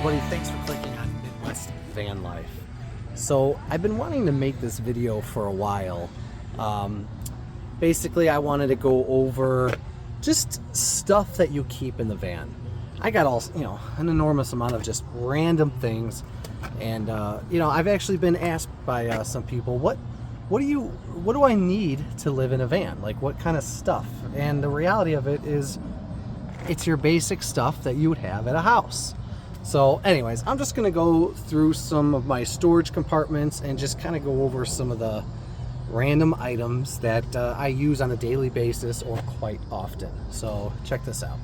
everybody, thanks for clicking on Midwest Van Life. So I've been wanting to make this video for a while. Basically I wanted to go over just stuff that you keep in the van. I got an enormous amount of just random things, and I've actually been asked by some people, what do I need to live in a van? Like, what kind of stuff? And the reality of it is, it's your basic stuff that you would have at a house. So anyways, I'm just gonna go through some of my storage compartments and just kind of go over some of the random items that I use on a daily basis or quite often. So check this out.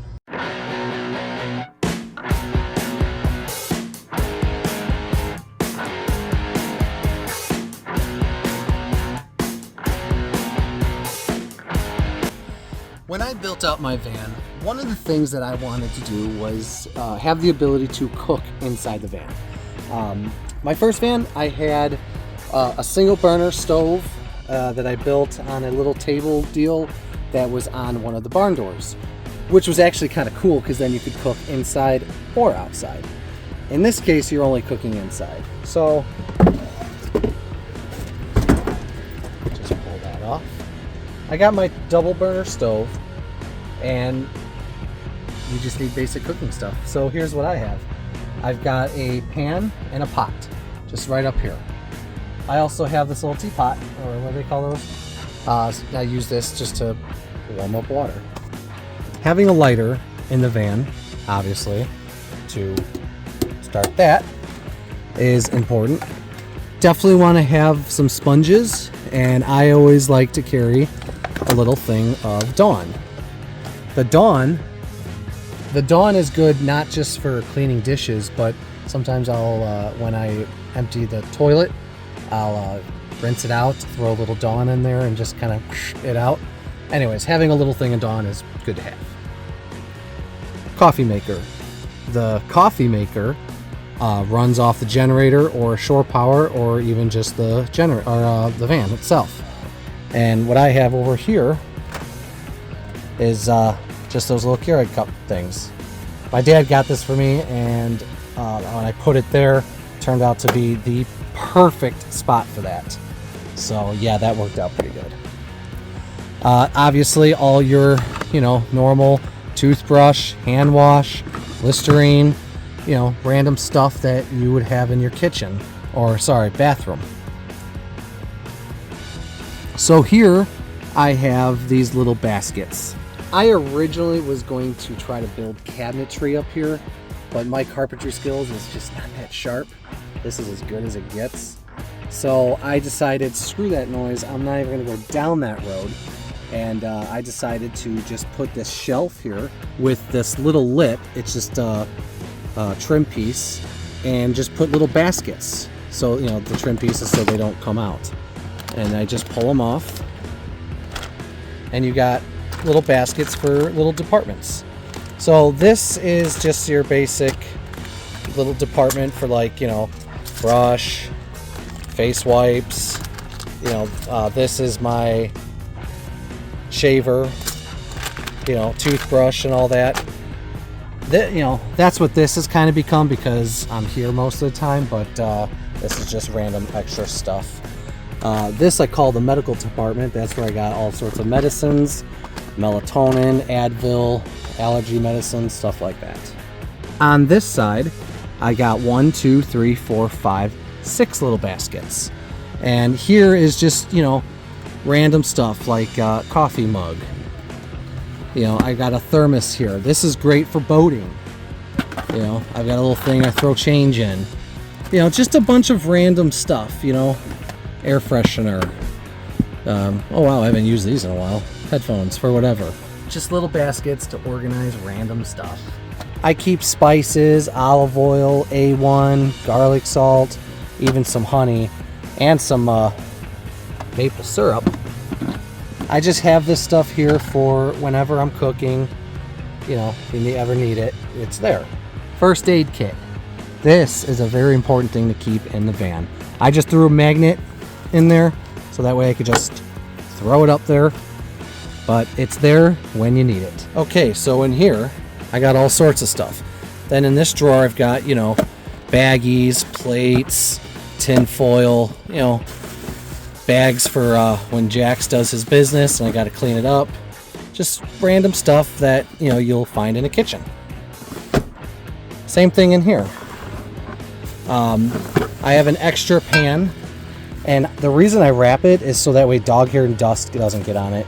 When I built out my van, one of the things that I wanted to do was have the ability to cook inside the van. My first van, I had a single burner stove that I built on a little table deal that was on one of the barn doors, which was actually kind of cool because then you could cook inside or outside. In this case, you're only cooking inside. So just pull that off. I got my double burner stove, and you just need basic cooking stuff. So here's what I have. I've got a pan and a pot just right up here. I also have this little teapot, or what do they call those? I use this just to warm up water. Having a lighter in the van, obviously, to start that is important. Definitely want to have some sponges, and I always like to carry a little thing of Dawn. The Dawn is good not just for cleaning dishes, but sometimes I'll, when I empty the toilet, I'll rinse it out, throw a little Dawn in there and just kind of it out. Anyways, having a little thing of Dawn is good to have. Coffee maker. The coffee maker runs off the generator or shore power, or even just the the van itself. And what I have over here is just those little Keurig cup things. My dad got this for me, and when I put it there, it turned out to be the perfect spot for that. So yeah, that worked out pretty good. Obviously, all your normal toothbrush, hand wash, Listerine, random stuff that you would have in your kitchen, or bathroom. So here I have these little baskets. I originally was going to try to build cabinetry up here, but my carpentry skills is just not that sharp. This is as good as it gets. So I decided, screw that noise, I'm not even gonna go down that road. And I decided to just put this shelf here with this little lip. It's just a trim piece, and just put little baskets. So, the trim pieces so they don't come out. And I just pull them off, and you got little baskets for little departments. So this is just your basic little department for, like, brush, face wipes. This is my shaver, toothbrush and all that. That's what this has kind of become because I'm here most of the time, but this is just random extra stuff. This I call the medical department. That's where I got all sorts of medicines, melatonin, Advil, allergy medicine, stuff like that. On this side, I got 1, 2, 3, 4, 5, 6 little baskets. And here is just, random stuff like coffee mug. I got a thermos here. This is great for boating. I've got a little thing I throw change in. Just a bunch of random stuff, air freshener. Oh wow, I haven't used these in a while. Headphones, for whatever. Just little baskets to organize random stuff. I keep spices, olive oil, A1, garlic salt, even some honey, and some maple syrup. I just have this stuff here for whenever I'm cooking. If you ever need it, it's there. First aid kit. This is a very important thing to keep in the van. I just threw a magnet in there so that way I could just throw it up there, but it's there when you need it. Okay, so in here I got all sorts of stuff. Then in this drawer, I've got, you know, baggies, plates, tin foil, you know, bags for when Jax does his business and I got to clean it up. Just random stuff that, you know, you'll find in a kitchen. Same thing in here. I have an extra pan, and the reason I wrap it is so that way dog hair and dust doesn't get on it.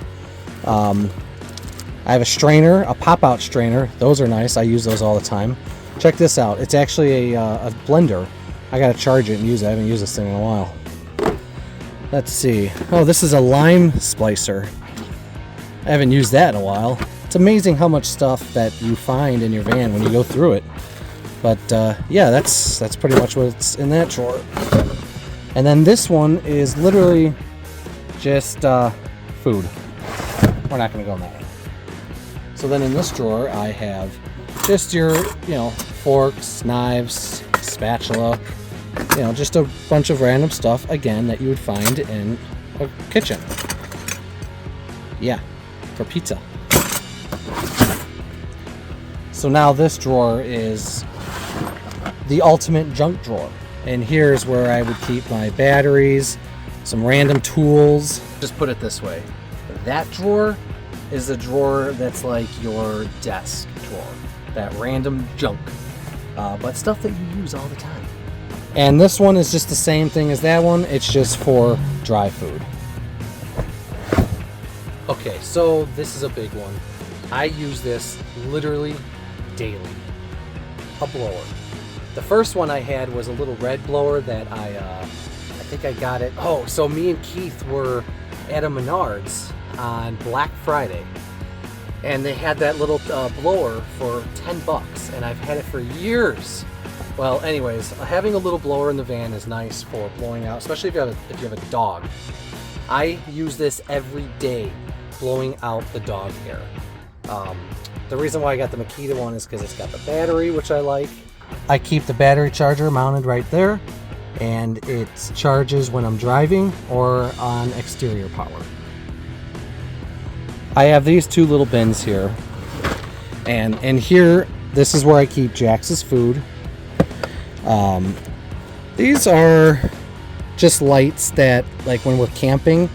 I have a strainer, a pop-out strainer. Those are nice. I use those all the time. Check this out. It's actually a blender. I gotta charge it and use it. I haven't used this thing in a while. Let's see. Oh, this is a lime splicer. I haven't used that in a while. It's amazing how much stuff that you find in your van when you go through it. But yeah, that's pretty much what's in that drawer. And then this one is literally just food. We're not gonna go in that one. So then in this drawer, I have just your, you know, forks, knives, spatula, you know, just a bunch of random stuff, again, that you would find in a kitchen. Yeah, for pizza. So now this drawer is the ultimate junk drawer. And here's where I would keep my batteries, some random tools. Just put it this way. That drawer is a drawer that's like your desk drawer. That random junk. But stuff that you use all the time. And this one is just the same thing as that one. It's just for dry food. Okay, so this is a big one. I use this literally daily. A blower. The first one I had was a little red blower that I think I got it. Oh, so me and Keith were at a Menards on Black Friday, and they had that little blower for $10, and I've had it for years. Well, anyways, having a little blower in the van is nice for blowing out, especially if you have a dog. I use this every day, blowing out the dog hair. The reason why I got the Makita one is because it's got the battery, which I like. I keep the battery charger mounted right there, and it charges when I'm driving or on exterior power. I have these two little bins here, and in here, this is where I keep Jax's food. These are just lights that, like when we're camping,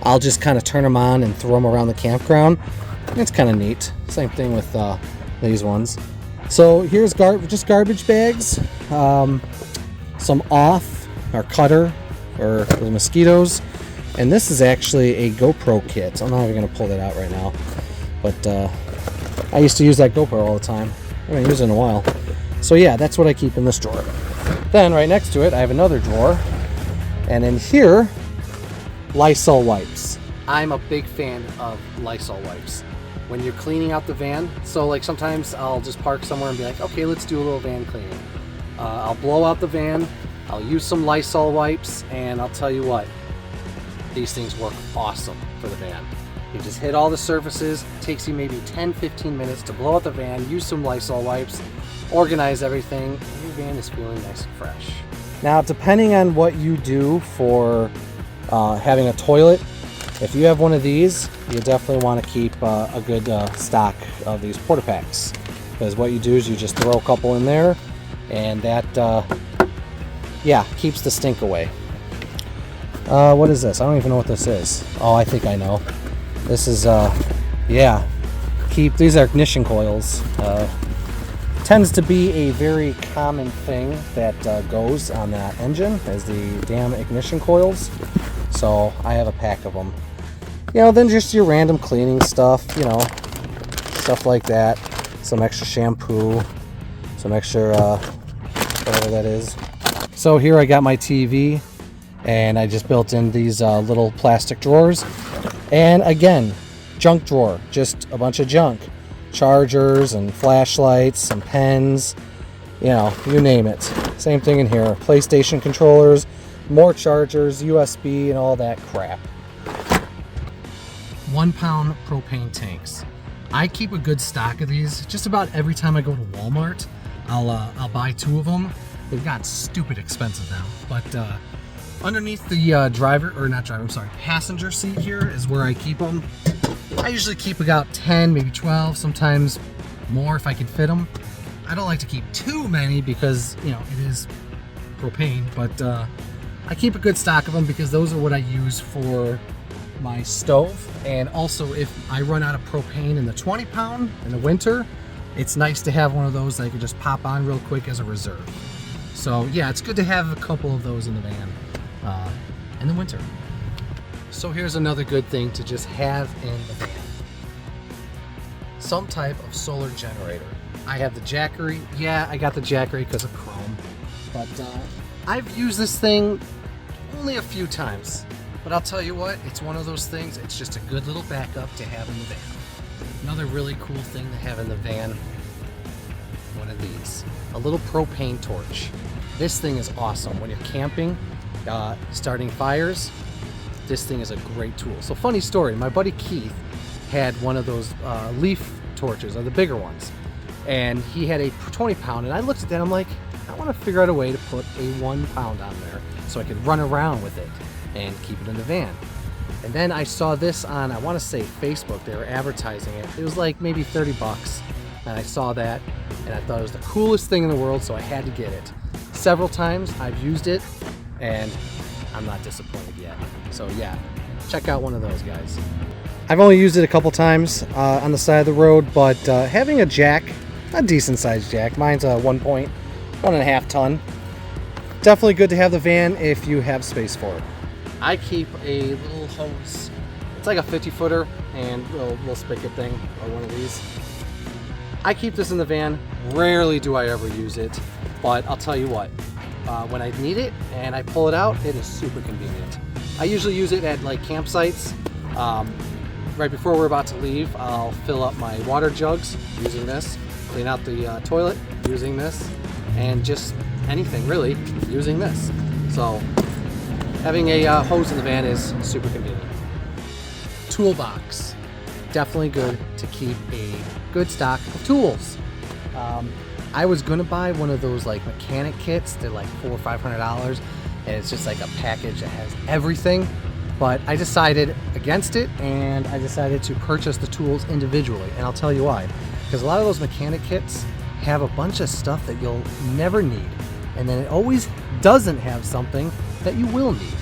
I'll just kind of turn them on and throw them around the campground. It's kind of neat. Same thing with these ones. So here's just garbage bags, some off, our cutter for the mosquitoes, and this is actually a GoPro kit. I'm not even going to pull that out right now, but I used to use that GoPro all the time. I haven't used it in a while. So yeah, that's what I keep in this drawer. Then right next to it, I have another drawer, and in here, Lysol wipes. I'm a big fan of Lysol wipes when you're cleaning out the van. So like sometimes I'll just park somewhere and be like, okay, let's do a little van cleaning. I'll blow out the van, I'll use some Lysol wipes, and I'll tell you what, these things work awesome for the van. You just hit all the surfaces, it takes you maybe 10-15 minutes to blow out the van, use some Lysol wipes, organize everything, and your van is feeling nice and fresh. Now, depending on what you do for having a toilet, if you have one of these, you definitely want to keep a good stock of these porta packs, because what you do is you just throw a couple in there, and that yeah, keeps the stink away. What is this? I don't even know what this is. Oh, I think I know. This is yeah, these are ignition coils. Tends to be a very common thing that goes on that engine, as the damn ignition coils. So I have a pack of them. You know, then just your random cleaning stuff, you know, stuff like that. Some extra shampoo, some extra whatever that is. So here I got my TV, and I just built in these little plastic drawers. And again, junk drawer, just a bunch of junk. Chargers and flashlights, some pens, you know, you name it. Same thing in here. PlayStation controllers, more chargers, USB, and all that crap. 1 pound propane tanks. I keep a good stock of these. Just about every time I go to Walmart, I'll buy 2 of them. They've got stupid expensive now, but underneath the passenger seat here is where I keep them. I usually keep about 10, maybe 12, sometimes more if I can fit them. I don't like to keep too many because, you know, it is propane, but I keep a good stock of them because those are what I use for my stove. And also, if I run out of propane in the 20 pound in the winter, it's nice to have one of those that I can just pop on real quick as a reserve. So yeah, it's good to have a couple of those in the van in the winter. So here's another good thing to just have in the van. Some type of solar generator. I have the Jackery. Yeah, I got the Jackery because of Chrome. But I've used this thing only a few times. But I'll tell you what, it's one of those things, it's just a good little backup to have in the van. Another really cool thing to have in the van, one of these. A little propane torch. This thing is awesome. When you're camping, starting fires, this thing is a great tool. So funny story, my buddy Keith had one of those leaf torches, or the bigger ones. And he had a 20 pound, and I looked at that, I'm like, I want to figure out a way to put a 1 pound on there so I could run around with it and keep it in the van. And then I saw this on, I want to say Facebook, they were advertising it. It was like maybe 30 bucks. And I saw that and I thought it was the coolest thing in the world, so I had to get it. Several times I've used it and I'm not disappointed yet. So yeah, check out one of those, guys. I've only used it a couple times on the side of the road, but having a jack, a decent sized jack, mine's a 1.5 ton. Definitely good to have the van if you have space for it. I keep a little hose. It's like a 50-footer and a little spigot thing, or one of these. I keep this in the van. Rarely do I ever use it, but I'll tell you what, when I need it and I pull it out, it is super convenient. I usually use it at like campsites. Right before we're about to leave, I'll fill up my water jugs using this, clean out the toilet using this, and just anything really using this. So having a hose in the van is super convenient. Toolbox. Definitely good to keep a good stock of tools. I was gonna buy one of those like mechanic kits. They're like $400 or $500, and it's just like a package that has everything. But I decided against it, and I decided to purchase the tools individually. And I'll tell you why. Because a lot of those mechanic kits have a bunch of stuff that you'll never need, and then it always doesn't have something that you will need.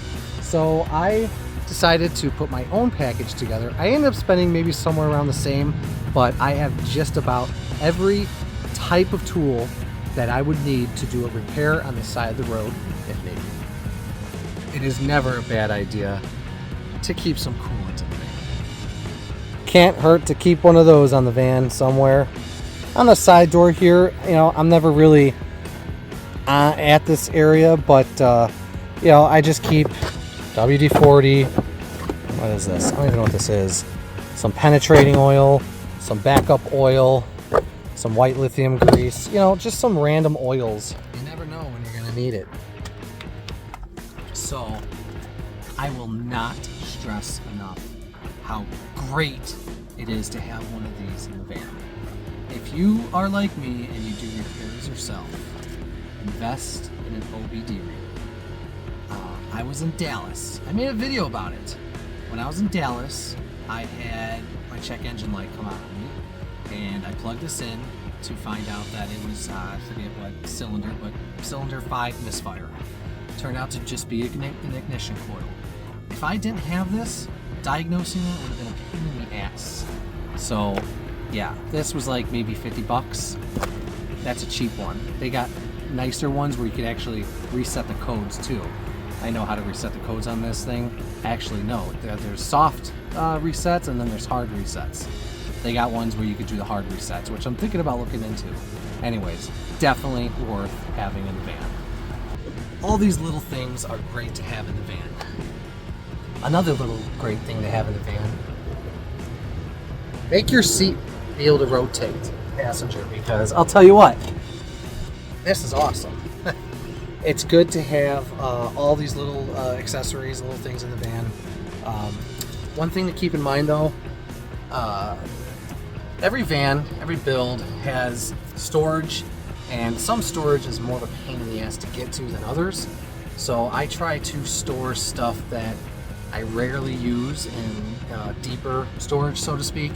So I decided to put my own package together. I ended up spending maybe somewhere around the same, but I have just about every type of tool that I would need to do a repair on the side of the road if needed. It is never a bad idea to keep some coolant in the van. Can't hurt to keep one of those on the van somewhere. On the side door here, you know, I'm never really at this area, but you know, I just keep WD-40. What is this? I don't even know what this is. Some penetrating oil, some backup oil, some white lithium grease, you know, just some random oils. You never know when you're gonna need it. So I will not stress enough how great it is to have one of these in the van. If you are like me and you do repairs yourself, invest in an OBD ring. I was in Dallas. I made a video about it. When I was in Dallas, I had my check engine light come on me, and I plugged this in to find out that it was, I forget what cylinder, but cylinder 5 misfire. Turned out to just be an ignition coil. If I didn't have this, diagnosing it would have been a pain in the ass. So yeah, this was like maybe 50 bucks. That's a cheap one. They got nicer ones where you could actually reset the codes too. I know how to reset the codes on this thing. Actually, no, there's soft resets and then there's hard resets. They got ones where you could do the hard resets, which I'm thinking about looking into. Anyways, definitely worth having in the van. All these little things are great to have in the van. Another little great thing to have in the van, make your seat be able to rotate passenger, because I'll tell you what, this is awesome. It's good to have all these little accessories, little things in the van. One thing to keep in mind though, every van, every build has storage, and some storage is more of a pain in the ass to get to than others. So I try to store stuff that I rarely use in deeper storage, so to speak.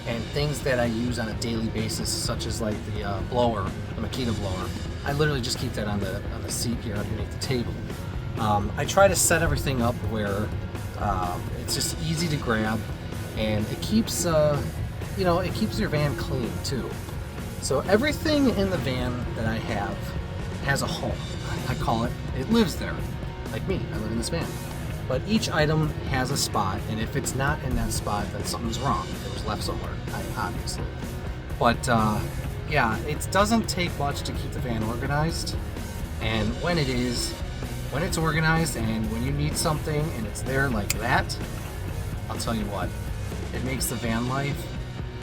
and things that I use on a daily basis, such as like the blower, the Makita blower. I literally just keep that on the seat here underneath the table. I try to set everything up where it's just easy to grab, and it keeps it keeps your van clean too. So everything in the van that I have has a home. I call it. It lives there, like me. I live in this van. But each item has a spot, and if it's not in that spot, then something's wrong. It was left somewhere, obviously. But yeah, it doesn't take much to keep the van organized. And when it's organized, and when you need something and it's there like that, I'll tell you what, it makes the van life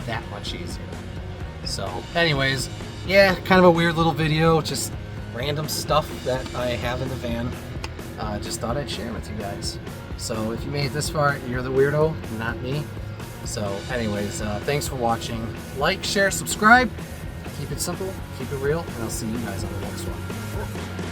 that much easier. So, anyways, yeah, kind of a weird little video, just random stuff that I have in the van. Just thought I'd share with you guys. So if you made it this far, you're the weirdo, not me. So anyways, thanks for watching. Like, share, subscribe. Keep it simple, keep it real, and I'll see you guys on the next one.